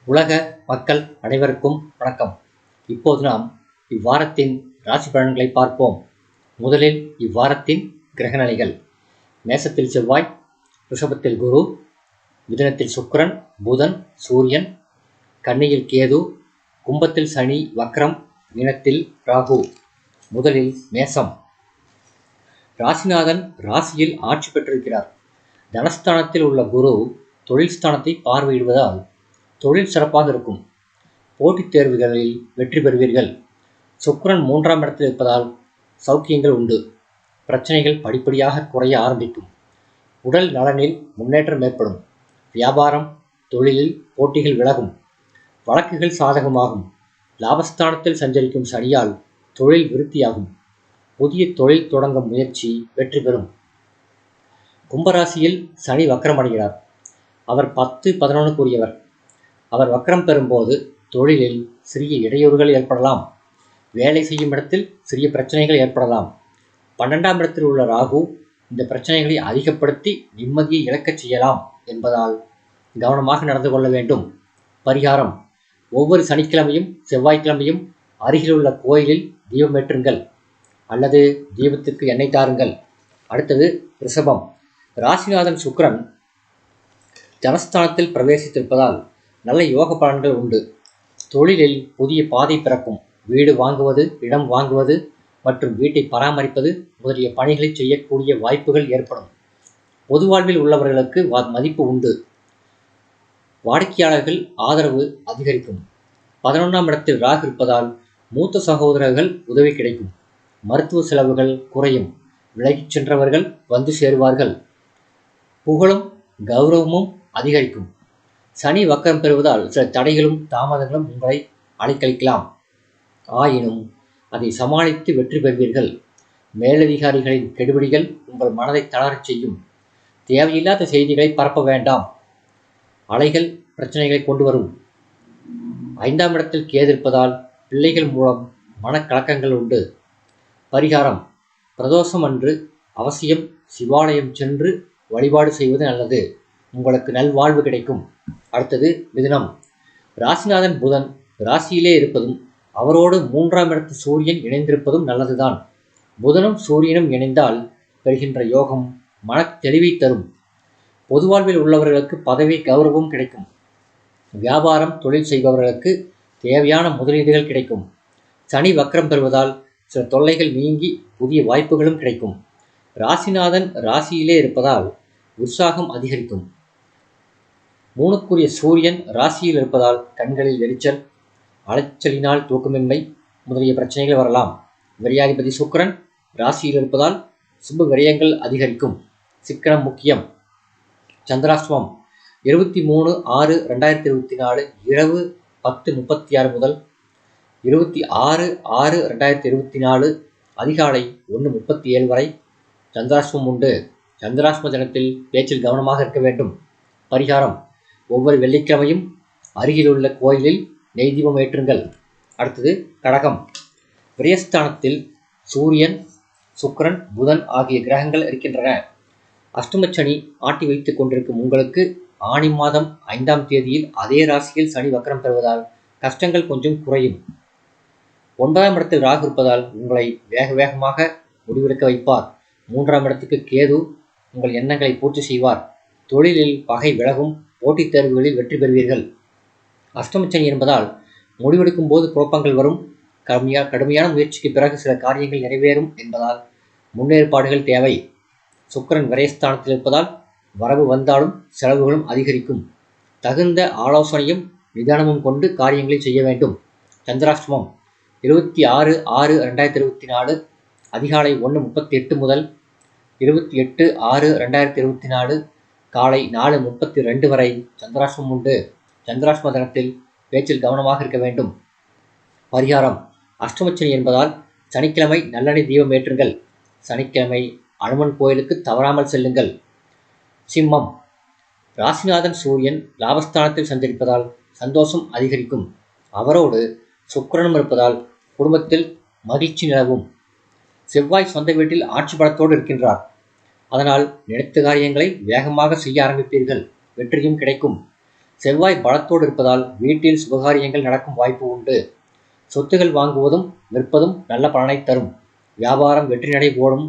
உலக மக்கள் அனைவருக்கும் வணக்கம். இப்போது நாம் இவ்வாரத்தின் ராசி பலன்களை பார்ப்போம். முதலில் இவ்வாரத்தின் கிரகநிலைகள். மேசத்தில் செவ்வாய், ரிஷபத்தில் குரு, மிதுனத்தில் சுக்கிரன், புதன், சூரியன், கன்னியில் கேது, கும்பத்தில் சனி வக்ரம், மீனத்தில் ராகு. முதலில் மேசம். ராசிநாதன் ராசியில் ஆட்சி பெற்றிருக்கிறார். தனஸ்தானத்தில் உள்ள குரு தொழில் ஸ்தானத்தை பார்வையிடுவதால் தொழில் சிறப்பாக இருக்கும். போட்டித் தேர்வுகளில் வெற்றி பெறுவீர்கள். சுக்கிரன் 3ஆம் இடத்தில் இருப்பதால் சௌக்கியங்கள் உண்டு. பிரச்சனைகள் படிப்படியாக குறைய ஆரம்பிக்கும். உடல் நலனில் முன்னேற்றம் ஏற்படும். வியாபாரம், தொழிலில் போட்டிகள் விலகும். வழக்குகள் சாதகமாகும். லாபஸ்தானத்தில் சஞ்சரிக்கும் சனியால் தொழில் விருத்தியாகும். புதிய தொழில் தொடங்கும் முயற்சி வெற்றி பெறும். கும்பராசியில் சனி வக்ரமடைகிறார். அவர் 10, 11 அவர் வக்ரம் பெறும்போது தொழிலில் சிறிய இடையூறுகள் ஏற்படலாம். வேலை செய்யும் இடத்தில் சிறிய பிரச்சனைகள் ஏற்படலாம். 12ஆம் இடத்தில் உள்ள ராகு இந்த பிரச்சனைகளை அதிகப்படுத்தி நிம்மதியை இழக்கச் செய்யலாம் என்பதால் கவனமாக நடந்து கொள்ள வேண்டும். பரிகாரம்: ஒவ்வொரு சனிக்கிழமையும் செவ்வாய்க்கிழமையும் அருகிலுள்ள கோயிலில் தீபமேற்றுங்கள் அல்லது தீபத்திற்கு எண்ணெய் தாருங்கள். அடுத்தது ரிஷபம். ராசிநாதன் சுக்கிரன் ஜனஸ்தானத்தில் பிரவேசித்திருப்பதால் நல்ல யோக பலன்கள் உண்டு. தொழிலில் புதிய பாதை பிறக்கும். வீடு வாங்குவது, இடம் வாங்குவது மற்றும் வீட்டை பராமரிப்பது முதலிய பணிகளை செய்யக்கூடிய வாய்ப்புகள் ஏற்படும். பொது வாழ்வில் உள்ளவர்களுக்கு மதிப்பு உண்டு. வாடிக்கையாளர்கள் ஆதரவு அதிகரிக்கும். 11ஆம் இடத்தில் ராகு இருப்பதால் மூத்த சகோதரர்கள் உதவி கிடைக்கும். மருத்துவ செலவுகள் குறையும். விலகிச் சென்றவர்கள் வந்து சேருவார்கள். புகழும் கௌரவமும் அதிகரிக்கும். சனி வக்கரம் பெறுவதால் சில தடைகளும் தாமதங்களும் உங்களை அலைக்கழிக்கலாம். ஆயினும் அதை சமாளித்து வெற்றி பெறுவீர்கள். மேலதிகாரிகளின் கெடுபிடிகள் உங்கள் மனதை தளரச் செய்யும். தேவையில்லாத செய்திகளை பரப்ப வேண்டாம். அலைகள் பிரச்சனைகளை கொண்டு வரும். 5ஆம் இடத்தில் கேது இருப்பதால் பிள்ளைகள் மூலம் மனக்கலக்கங்கள் உண்டு. பரிகாரம்: பிரதோஷம் அன்று அவசியம் சிவாலயம் சென்று வழிபாடு செய்வது நல்லது. உங்களுக்கு நல்வாழ்வு கிடைக்கும். அடுத்தது மிதுனம். ராசிநாதன் புதன் ராசியிலே இருப்பதும் அவரோடு 3ஆம் இடத்து சூரியன் இணைந்திருப்பதும் நல்லதுதான். புதனும் சூரியனும் இணைந்தால் பெறுகின்ற யோகம் மன தெளிவை தரும். பொது வாழ்வில் உள்ளவர்களுக்கு பதவி கௌரவம் கிடைக்கும். வியாபாரம், தொழில் செய்பவர்களுக்கு தேவையான முதலீடுகள் கிடைக்கும். சனி வக்ரம் பெறுவதால் சில தொல்லைகள் நீங்கி புதிய வாய்ப்புகளும் கிடைக்கும். ராசிநாதன் ராசியிலே இருப்பதால் உற்சாகம் அதிகரிக்கும். 3க்குரிய சூரியன் ராசியில் இருப்பதால் கண்களில் எரிச்சல், அலைச்சலினால் தூக்கமின்மை முதலிய பிரச்சனைகள் வரலாம். விரையாதிபதி சுக்கிரன் ராசியில் இருப்பதால் சுப விரயங்கள் அதிகரிக்கும். சிக்கனம் முக்கியம். சந்திராஷ்டமம் 23/6/2024 இரவு 10:36 முதல் 26/6/2024 அதிகாலை 1:37 வரை சந்திராஷ்டமம் உண்டு. சந்திராஷ்டம தினத்தில் பேச்சில் கவனமாக இருக்க வேண்டும். பரிகாரம்: ஒவ்வொரு வெள்ளிக்கிழமையும் அருகிலுள்ள கோயிலில் நெய் தீபம் ஏற்றுங்கள். அடுத்தது கடகம். விரயஸ்தானத்தில் சூரியன், சுக்கிரன், புதன் ஆகிய கிரகங்கள் இருக்கின்றன. அஷ்டமச்சனி ஆட்டி வைத்துக் கொண்டிருக்கும் உங்களுக்கு ஆனி மாதம் 5ஆம் தேதியில் அதே ராசியில் சனி வக்ரம் பெறுவதால் கஷ்டங்கள் கொஞ்சம் குறையும். 9ஆம் இடத்தில் ராகு இருப்பதால் உங்களை வேகமாக முடிவெடுக்க வைப்பார். 3ஆம் இடத்துக்கு கேது உங்கள் எண்ணங்களை பூர்த்தி செய்வார். தொழிலில் பகை விலகும். போட்டித் தேர்வுகளில் வெற்றி பெறுவீர்கள். அஷ்டமச்சனி என்பதால் முடிவெடுக்கும் போது குழப்பங்கள் வரும். கடுமையான முயற்சிக்கு பிறகு சில காரியங்கள் நிறைவேறும் என்பதால் முன்னேற்பாடுகள் தேவை. சுக்கிரன் விரயஸ்தானத்தில் இருப்பதால் வரவு வந்தாலும் செலவுகளும் அதிகரிக்கும். தகுந்த ஆலோசனையும் நிதானமும் கொண்டு காரியங்களை செய்ய வேண்டும். சந்திராஷ்டமம் 26/6/2024 அதிகாலை 1:38 முதல் 28/6/2024 காலை 4:32 வரை சந்திராஷ்டமம் உண்டு. சந்திராஷ்டம தினத்தில் பேச்சில் கவனமாக இருக்க வேண்டும். பரிகாரம்: அஷ்டமச்சனி என்பதால் சனிக்கிழமை நல்லெண்ணெய் தீபம் ஏற்றுங்கள். சனிக்கிழமை அனுமன் கோயிலுக்கு தவறாமல் செல்லுங்கள். சிம்மம். ராசிநாதன் சூரியன் லாபஸ்தானத்தில் சஞ்சரிப்பதால் சந்தோஷம் அதிகரிக்கும். அவரோடு சுக்கிரனும் இருப்பதால் குடும்பத்தில் மகிழ்ச்சி நிலவும். செவ்வாய் சொந்த வீட்டில் ஆட்சி பலத்தோடு இருக்கின்றார். அதனால் நினைத்த காரியங்களை வேகமாக செய்ய ஆரம்பிப்பீர்கள். வெற்றியும் கிடைக்கும். செவ்வாய் பலத்தோடு இருப்பதால் வீட்டில் சுபகாரியங்கள் நடக்கும் வாய்ப்பு உண்டு. சொத்துகள் வாங்குவதும் விற்பதும் நல்ல பலனை தரும். வியாபாரம் வெற்றி நடை போடும்.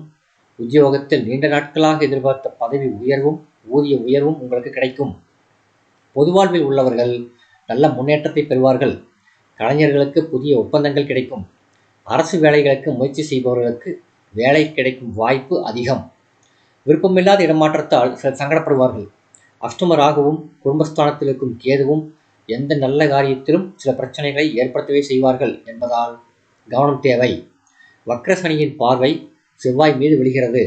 உத்தியோகத்தில் நீண்ட நாட்களாக எதிர்பார்த்த பதவி உயர்வும் ஊதிய உயர்வும் உங்களுக்கு கிடைக்கும். பொதுவாழ்வில் உள்ளவர்கள் நல்ல முன்னேற்றத்தை பெறுவார்கள். கலைஞர்களுக்கு புதிய ஒப்பந்தங்கள் கிடைக்கும். அரசு வேலைகளுக்கு முயற்சி செய்பவர்களுக்கு வேலை கிடைக்கும் வாய்ப்பு அதிகம். விருப்பமில்லாத இடமாற்றத்தால் சிலர் சங்கடப்படுவார்கள். அஷ்டம ராகுவும் குடும்பஸ்தானத்தில் இருக்கும் கேதுவும் எந்த நல்ல காரியத்திலும் சில பிரச்சனைகளை ஏற்படுத்தவே செய்வார்கள் என்பதால் கவனம் தேவை. வக்ரசனியின் பார்வை செவ்வாய் மீது விழுகிறது.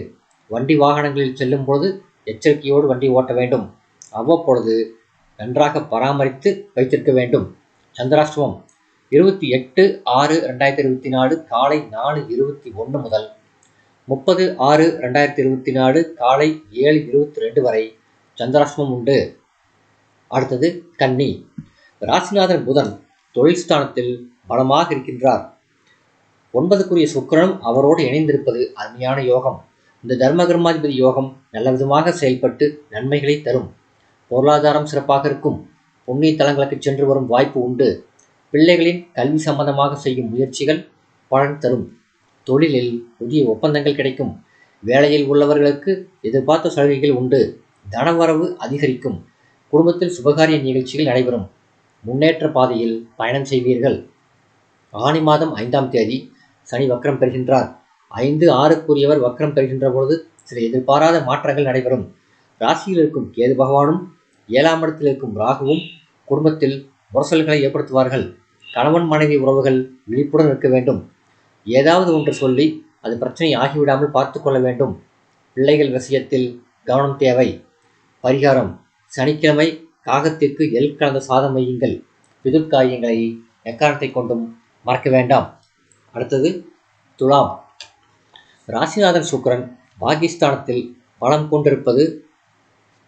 வண்டி வாகனங்களில் செல்லும் பொழுது எச்சரிக்கையோடு வண்டி ஓட்ட வேண்டும். அவ்வப்பொழுது நன்றாக பராமரித்து வைத்திருக்க வேண்டும். சந்திராஷ்டமம் 28/6/2024 காலை 4:21 முதல் 30/6/2024 காலை 7:22 வரை சந்திராஷ்டமம் உண்டு. அடுத்தது கன்னி. ராசிநாதன் புதன் தொழில் ஸ்தானத்தில் பலமாக இருக்கின்றார். 9க்குரிய சுக்கிரனும் அவரோடு இணைந்திருப்பது அருமையான யோகம். இந்த தர்மகர்மாதிபதி யோகம் நல்ல விதமாக செயல்பட்டு நன்மைகளை தரும். பொருளாதாரம் சிறப்பாக இருக்கும். புண்ணிய தலங்களுக்கு சென்று வரும் வாய்ப்பு உண்டு. பிள்ளைகளின் கல்வி சம்பந்தமாக செய்யும் முயற்சிகள் பலன் தரும். தொழிலில் புதிய ஒப்பந்தங்கள் கிடைக்கும். வேலையில் உள்ளவர்களுக்கு எதிர்பார்த்த சலுகைகள் உண்டு. தனவரவு அதிகரிக்கும். குடும்பத்தில் சுபகாரிய நிகழ்ச்சிகள் நடைபெறும். முன்னேற்ற பாதையில் பயணம் செய்வீர்கள். ஆனி மாதம் 5ஆம் தேதி சனி வக்ரம் பெறுகின்றார். 5/6க்குரியவர் வக்ரம் பெறுகின்ற பொழுது சில எதிர்பாராத மாற்றங்கள் நடைபெறும். ராசியில் இருக்கும் கேது பகவானும் 7ஆம் இடத்தில் இருக்கும் ராகுவும் குடும்பத்தில் முரசல்களை ஏற்படுத்துவார்கள். கணவன் மனைவி உறவுகள் விழிப்புடன் இருக்க வேண்டும். ஏதாவது ஒன்று சொல்லி அது பிரச்சனை ஆகிவிடாமல் பார்த்து கொள்ள வேண்டும். பிள்ளைகள் விஷயத்தில் கவனம் தேவை. பரிகாரம்: சனிக்கிழமை காகத்திற்கு எள் கலந்த சாதம் வையுங்கள். பிதுர்காரியங்களை எக்காரணத்தை கொண்டும் மறக்க வேண்டாம். அடுத்தது துலாம். ராசிநாதன் சுக்கிரன் பாகிஸ்தானத்தில் பலம் கொண்டிருப்பது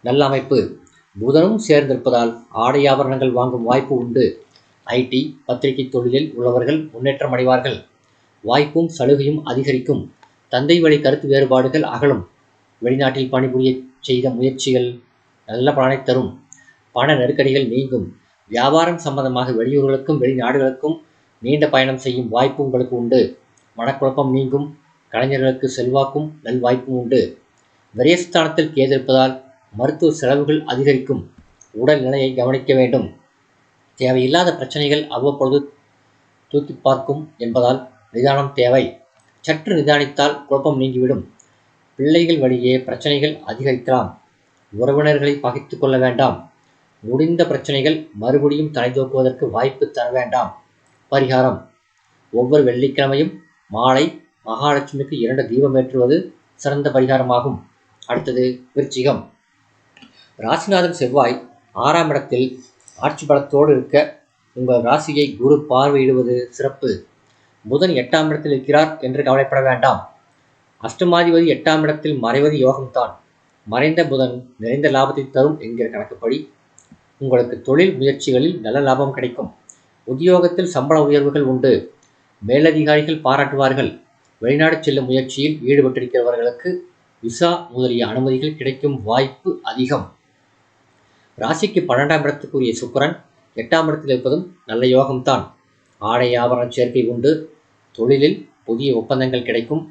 நல்ல அமைப்பு. புதனும் சேர்ந்திருப்பதால் ஆடை ஆபரணங்கள் வாங்கும் வாய்ப்பு உண்டு. ஐடி பத்திரிகை தொழிலில் உள்ளவர்கள் முன்னேற்றம் அடைவார்கள். வாய்ப்பும் சலுகையும் அதிகரிக்கும். தந்தை வழி கருத்து வேறுபாடுகள் அகலும். வெளிநாட்டில் பணிபுரிய செய்த முயற்சிகள் நல்ல பலனை தரும். பண நெருக்கடிகள் நீங்கும். வியாபாரம் சம்பந்தமாக வெளியூர்களுக்கும் வெளிநாடுகளுக்கும் நீண்ட பயணம் செய்யும் வாய்ப்பு உங்களுக்கு உண்டு. மனக்குழப்பம் நீங்கும். கலைஞர்களுக்கு செல்வாக்கும் நல்வாய்ப்பும் உண்டு. விரயஸ்தானத்தில் கேது இருப்பதால் மருத்துவ செலவுகள் அதிகரிக்கும். உடல் நிலையை கவனிக்க வேண்டும். தேவையில்லாத பிரச்சனைகள் அவ்வப்பொழுது தூக்கி பார்க்கும் என்பதால் நிதானம் தேவை. சற்று நிதானித்தால் குழப்பம் நீங்கிவிடும். பிள்ளைகள் வழியே பிரச்சனைகள் அதிகரிக்கலாம். உறவினர்களை பகைத்து கொள்ள வேண்டாம். முடிந்த பிரச்சனைகள் மறுபடியும் தலைதூக்குவதற்கு வாய்ப்பு தர வேண்டாம். பரிகாரம்: ஒவ்வொரு வெள்ளிக்கிழமையும் மாலை மகாலட்சுமிக்கு 2 தீபம் ஏற்றுவது சிறந்த பரிகாரமாகும். அடுத்தது விருச்சிகம். ராசிநாதன் செவ்வாய் 6ஆம் இடத்தில் ஆட்சி பலத்தோடு இருக்க உங்கள் ராசியை குரு பார்வையிடுவது சிறப்பு. புதன் 8ஆம் இடத்தில் இருக்கிறார் என்று கவலைப்பட வேண்டாம். அஷ்டமாதிபதி 8ஆம் இடத்தில் மறைவது யோகம்தான். மறைந்த புதன் நிறைந்த லாபத்தை தரும் என்கிற கணக்குப்படி உங்களுக்கு தொழில் முயற்சிகளில் நல்ல லாபம் கிடைக்கும். உத்தியோகத்தில் சம்பள உயர்வுகள் உண்டு. மேலதிகாரிகள் பாராட்டுவார்கள். வெளிநாடு செல்லும் முயற்சியில் ஈடுபட்டிருக்கிறவர்களுக்கு விசா முதலிய அனுமதிகள் கிடைக்கும் வாய்ப்பு அதிகம். ராசிக்கு 12ஆம் இடத்துக்குரிய சுக்கிரன் 8ஆம் இடத்தில் இருப்பதும் நல்ல யோகம்தான். ஆடை ஆபரண சேர்க்கை உண்டு. தொழிலில் புதிய ஒப்பந்தங்கள் கிடைக்கும்.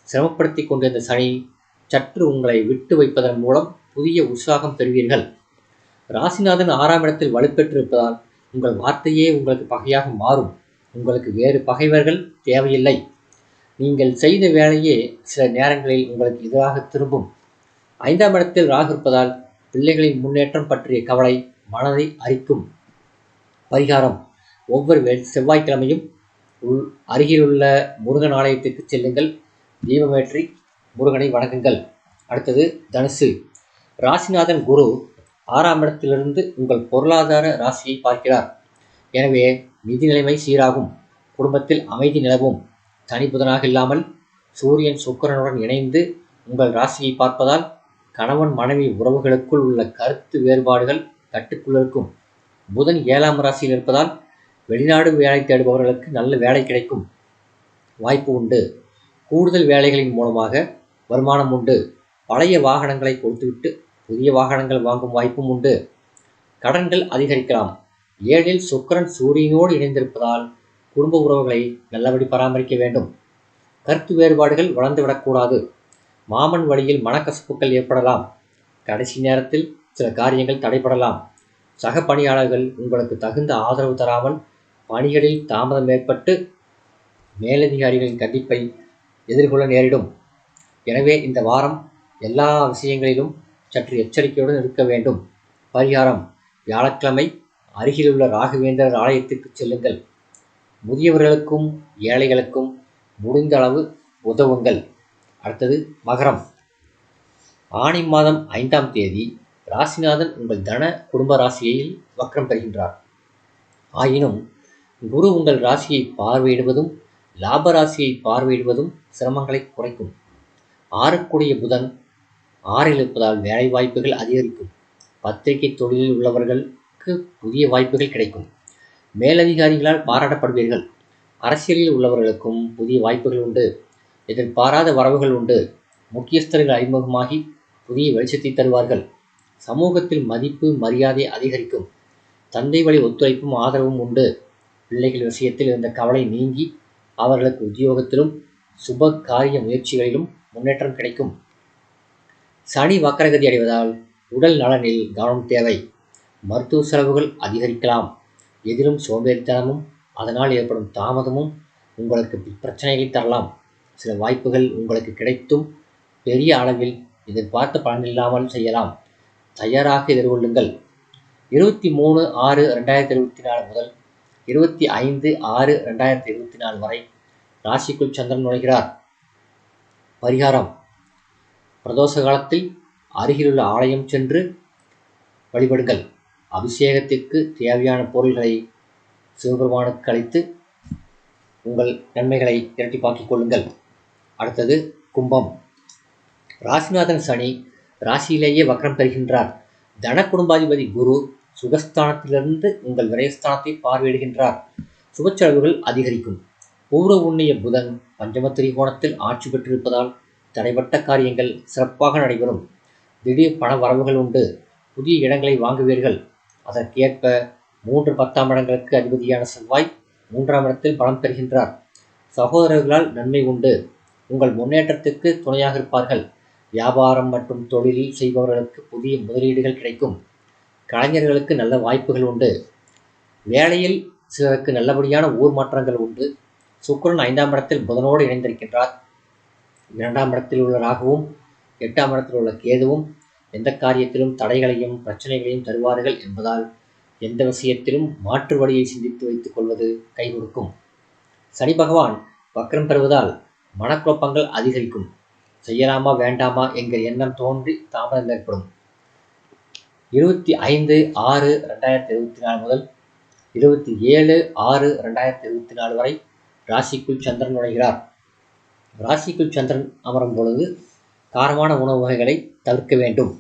சிரமப்படுத்தி கொண்டிருந்த சனி சற்று உங்களை விட்டு வைப்பதன் மூலம் புதிய உற்சாகம் பெறுவீர்கள். ராசிநாதன் 6ஆம் இடத்தில் வலுப்பெற்றிருப்பதால் உங்கள் வார்த்தையே உங்களுக்கு பகையாக மாறும். உங்களுக்கு வேறு பகைவர்கள் தேவையில்லை. நீங்கள் செய்த வேலையே சில நேரங்களில் உங்களுக்கு எதிராக திரும்பும். 5ஆம் இடத்தில் ராகு இருப்பதால் பிள்ளைகளின் முன்னேற்றம் பற்றிய கவலை மனதை அரிக்கும். பரிகாரம்: ஒவ்வொரு செவ்வாய்க்கிழமையும் அருகிலுள்ள முருகன் ஆலயத்திற்கு செல்லுங்கள். தீபமேற்றி முருகனை வணங்குங்கள். அடுத்தது தனுசு. ராசிநாதன் குரு 6ஆம் இடத்திலிருந்து உங்கள் பொருளாதார ராசியை பார்க்கிறார். எனவே நிதி நிலைமை சீராகும். குடும்பத்தில் அமைதி நிலவும். தனி புதனாக இல்லாமல் சூரியன் சுக்கிரனுடன் இணைந்து உங்கள் ராசியை பார்ப்பதால் கணவன் மனைவி உறவுகளுக்குள் உள்ள கருத்து வேறுபாடுகள் கட்டுக்குள் இருக்கும். புதன் 7ஆம் ராசியில் இருப்பதால் வெளிநாடு வேலை தேடுபவர்களுக்கு நல்ல வேலை கிடைக்கும் வாய்ப்பு உண்டு. கூடுதல் வேலைகளின் மூலமாக வருமானம் உண்டு. பழைய வாகனங்களை கொடுத்துவிட்டு புதிய வாகனங்கள் வாங்கும் வாய்ப்பும் உண்டு. கடன்கள் அதிகரிக்கலாம். 7ல் சுக்கிரன் சூரியனோடு இணைந்திருப்பதால் குடும்ப உறவுகளை நல்லபடி பராமரிக்க வேண்டும். கருத்து வேறுபாடுகள் வளர்ந்துவிடக்கூடாது. மாமன் வழியில் மனக்கசப்புகள் ஏற்படலாம். கடைசி நேரத்தில் சில காரியங்கள் தடைபடலாம். சக பணியாளர்கள் உங்களுக்கு தகுந்த ஆதரவு தராமல் பணிகளில் தாமதம் ஏற்பட்டு மேலதிகாரிகளின் கண்டிப்பை எதிர்கொள்ள நேரிடும். எனவே இந்த வாரம் எல்லா விஷயங்களிலும் சற்று எச்சரிக்கையுடன் இருக்க வேண்டும். பரிகாரம்: வியாழக்கிழமை அருகிலுள்ள ராகவேந்திரர் ஆலயத்திற்கு செல்லுங்கள். முதியவர்களுக்கும் ஏழைகளுக்கும் முடிந்த அளவு உதவுங்கள். அடுத்தது மகரம். ஆனி மாதம் 5ஆம் தேதி ராசிநாதன் உங்கள் தன குடும்ப ராசியில் வக்ரம் பெறுகின்றார். ஆயினும் குரு உங்கள் ராசியை பார்வையிடுவதும் லாப ராசியை பார்வையிடுவதும் சிரமங்களை குறைக்கும். 6க்குடைய புதன் 6ல் இருப்பதால் வேலை வாய்ப்புகள் அதிகரிக்கும். பத்திரிகை தொழிலில் உள்ளவர்களுக்கு புதிய வாய்ப்புகள் கிடைக்கும். மேலதிகாரிகளால் பாராட்டப்படுவீர்கள். அரசியலில் உள்ளவர்களுக்கும் புதிய வாய்ப்புகள் உண்டு. எதிர்பாராத வரவுகள் உண்டு. முக்கியஸ்தர்கள் அறிமுகமாகி புதிய வெளிச்சத்தை தருவார்கள். சமூகத்தில் மதிப்பு மரியாதை அதிகரிக்கும். தந்தை வழி ஒத்துழைப்பும் ஆதரவும் உண்டு. பிள்ளைகள் விஷயத்தில் இருந்த கவலை நீங்கி அவர்களுக்கு உத்தியோகத்திலும் சுப காரிய முயற்சிகளிலும் முன்னேற்றம் கிடைக்கும். சனி வக்கரகதி அடைவதால் உடல் நலனில் கவனம் தேவை. மருத்துவ செலவுகள் அதிகரிக்கலாம். எதிலும் சோம்பேறித்தனமும் அதனால் ஏற்படும் தாமதமும் உங்களுக்கு பிரச்சனைகளை தரலாம். சில வாய்ப்புகள் உங்களுக்கு கிடைத்தும் பெரிய அளவில் எதிர்பார்த்த பலனில்லாமல் செய்யலாம். தயாராக எதிர்கொள்ளுங்கள். 23/6/2024 முதல் 25/6/2024 வரை ராசிக்குள் சந்திரன் நுழைகிறார். பரிகாரம்: பிரதோஷ காலத்தில் அருகிலுள்ள ஆலயம் சென்று வழிபடுங்கள். அபிஷேகத்திற்கு தேவையான பொருள்களை சிவபெருமானுக்கு அளித்து உங்கள் நன்மைகளை இரட்டிப்பாக்கிக் கொள்ளுங்கள். அடுத்தது கும்பம். ராசிநாதன் சனி ராசியிலேயே வக்ரம் பெறுகின்றார். தன குடும்பாதிபதி குரு சுகஸ்தானத்திலிருந்து உங்கள் விரயஸ்தானத்தை பார்வையிடுகின்றார். சுப செலவுகள் அதிகரிக்கும். பூர்வ புண்ணிய புதன் பஞ்சம திரிகோணத்தில் ஆட்சி பெற்றிருப்பதால் தடைப்பட்ட காரியங்கள் சிறப்பாக நடைபெறும். திடீர் பண வரவுகள் உண்டு. புதிய இடங்களை வாங்குவீர்கள். அதற்கேற்ப 3 10ஆம் இடங்களுக்கு அதிபதியான செவ்வாய் 3ஆம் இடத்தில் பலம் பெறுகின்றார். சகோதரர்களால் நன்மை உண்டு. உங்கள் முன்னேற்றத்திற்கு துணையாக இருப்பார்கள். வியாபாரம் மற்றும் தொழிலில் செய்பவர்களுக்கு புதிய முதலீடுகள் கிடைக்கும். கலைஞர்களுக்கு நல்ல வாய்ப்புகள் உண்டு. வேலையில் சிலருக்கு நல்லபடியான ஊர் மாற்றங்கள் உண்டு. சுக்கிரன் 5ஆம் இடத்தில் புதனோடு இணைந்திருக்கின்றார். 2ஆம் இடத்தில் உள்ள ராகுவும் 8ஆம் இடத்தில் உள்ள கேதுவும் எந்த காரியத்திலும் தடைகளையும் பிரச்சனைகளையும் தருவார்கள் என்பதால் எந்த விஷயத்திலும் மாற்று வழியை சிந்தித்து வைத்துக் கொள்வது கை கொடுக்கும். சனி பகவான் வக்ரம் பெறுவதால் மனக்குழப்பங்கள் அதிகரிக்கும். செய்யலாமா வேண்டாமா என்கிற எண்ணம் தோன்றி தாமதம் ஏற்படும். 25/6/2024 முதல் 27/6/2024 வரை ராசிக்குள் சந்திரன் நுழைகிறார். ராசிக்குள் சந்திரன் அமரும் பொழுது காரமான உணவு வகைகளை தவிர்க்க வேண்டும்.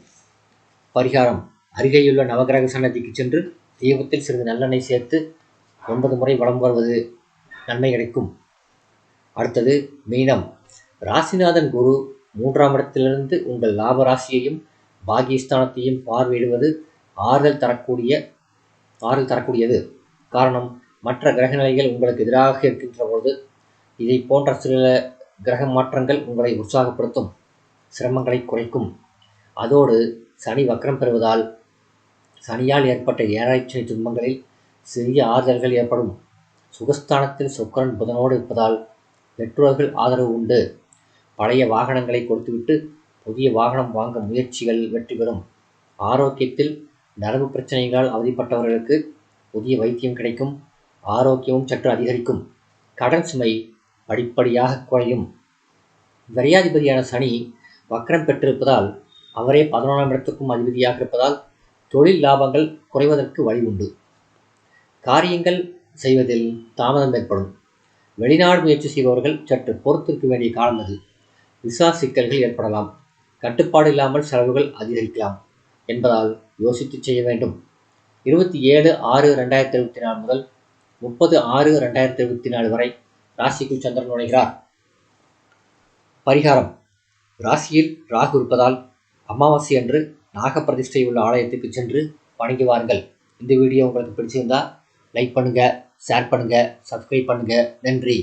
பரிகாரம்: அருகேயுள்ள நவகிரக சன்னதிக்கு சென்று தீபத்தில் சிறிது நல்லெண்ணெய் சேர்த்து 9 முறை வலம் வருவது நன்மை கிடைக்கும். அடுத்தது மீனம். ராசிநாதன் குரு 3ஆம் இடத்திலிருந்து உங்கள் லாப ராசியையும் பாகியஸ்தானத்தையும் பார்வையிடுவது ஆறுதல் தரக்கூடியது. காரணம், மற்ற கிரக நிலைகள் உங்களுக்கு எதிராக இருக்கின்ற பொழுது இதை போன்ற சில கிரக மாற்றங்கள் உங்களை உற்சாகப்படுத்தும், சிரமங்களை குறைக்கும். அதோடு சனி வக்ரம் பெறுவதால் சனியால் ஏற்பட்ட ஏழாய்ச்சனி துன்பங்களில் சிறிய ஆறுதல்கள் ஏற்படும். சுகஸ்தானத்தில் சுக்கிரன் புதனோடு இருப்பதால் பெற்றோர்கள் ஆதரவு உண்டு. பழைய வாகனங்களை கொடுத்துவிட்டு புதிய வாகனம் வாங்க முயற்சிகள் வெற்றி பெறும். ஆரோக்கியத்தில் நரம்பு பிரச்சனைகளால் அவதிப்பட்டவர்களுக்கு புதிய வைத்தியம் கிடைக்கும். ஆரோக்கியமும் சற்று அதிகரிக்கும். கடன் சுமை படிப்படியாக குறையும். விரையாதிபதியான சனி வக்ரம் பெற்றிருப்பதால் அவரே 11ஆம் இடத்துக்கும் அதிபதியாக இருப்பதால் தொழில் லாபங்கள் குறைவதற்கு வழி உண்டு. காரியங்கள் செய்வதில் தாமதம் ஏற்படும். வெளிநாடு முயற்சி செய்பவர்கள் சற்று பொறுத்திருக்க வேண்டிய காலம் அது. விசா சிக்கல்கள் ஏற்படலாம். கட்டுப்பாடு இல்லாமல் செலவுகள் அதிகரிக்கலாம் என்பதால் யோசித்து செய்ய வேண்டும். 27/6/2024 முதல் 30/6/2024 வரை ராசிக்குள் சந்திரன் நுழைகிறார். பரிகாரம்: ராசியில் ராகு இருப்பதால் அமாவாசை அன்று நாக பிரதிஷ்டை உள்ள ஆலயத்துக்கு சென்று வணங்கி வாருங்கள். இந்த வீடியோ உங்களுக்கு பிடிச்சிருந்தா லைக் பண்ணுங்கள், ஷேர் பண்ணுங்கள், சப்ஸ்கிரைப் பண்ணுங்கள். நன்றி.